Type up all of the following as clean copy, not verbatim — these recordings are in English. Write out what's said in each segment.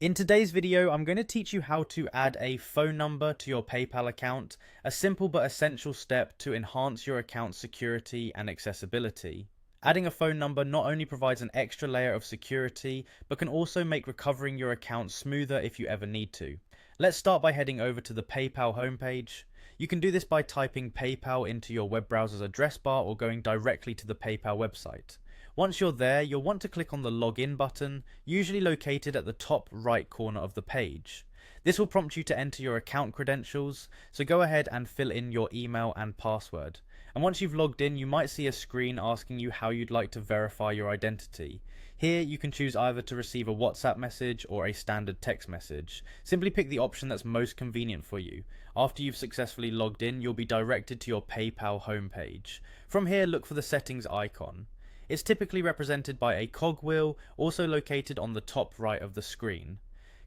In today's video, I'm going to teach you how to add a phone number to your PayPal account, a simple but essential step to enhance your account's security and accessibility. Adding a phone number not only provides an extra layer of security, but can also make recovering your account smoother if you ever need to. Let's start by heading over to the PayPal homepage. You can do this by typing PayPal into your web browser's address bar or going directly to the PayPal website. Once you're there, you'll want to click on the login button, usually located at the top right corner of the page. This will prompt you to enter your account credentials, so go ahead and fill in your email and password. And once you've logged in, you might see a screen asking you how you'd like to verify your identity. Here you can choose either to receive a WhatsApp message or a standard text message. Simply pick the option that's most convenient for you. After you've successfully logged in, you'll be directed to your PayPal homepage. From here, look for the settings icon. It's typically represented by a cogwheel, also located on the top right of the screen.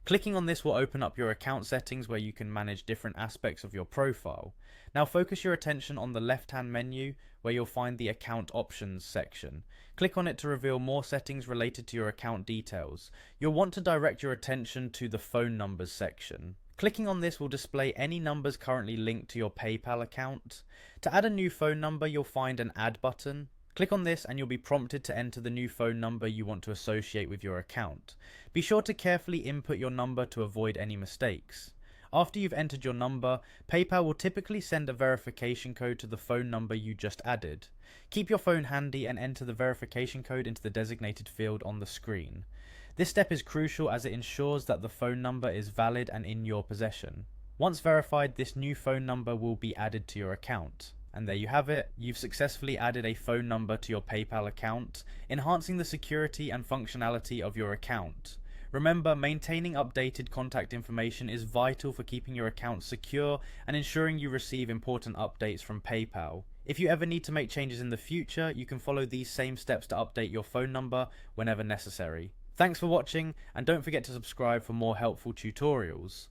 Clicking on this will open up your account settings where you can manage different aspects of your profile. Now focus your attention on the left-hand menu where you'll find the account options section. Click on it to reveal more settings related to your account details. You'll want to direct your attention to the phone numbers section. Clicking on this will display any numbers currently linked to your PayPal account. To add a new phone number, you'll find an add button. Click on this and you'll be prompted to enter the new phone number you want to associate with your account. Be sure to carefully input your number to avoid any mistakes. After you've entered your number, PayPal will typically send a verification code to the phone number you just added. Keep your phone handy and enter the verification code into the designated field on the screen. This step is crucial as it ensures that the phone number is valid and in your possession. Once verified, this new phone number will be added to your account. And there you have it, you've successfully added a phone number to your PayPal account, enhancing the security and functionality of your account. Remember, maintaining updated contact information is vital for keeping your account secure and ensuring you receive important updates from PayPal. If you ever need to make changes in the future, you can follow these same steps to update your phone number whenever necessary. Thanks for watching, and don't forget to subscribe for more helpful tutorials.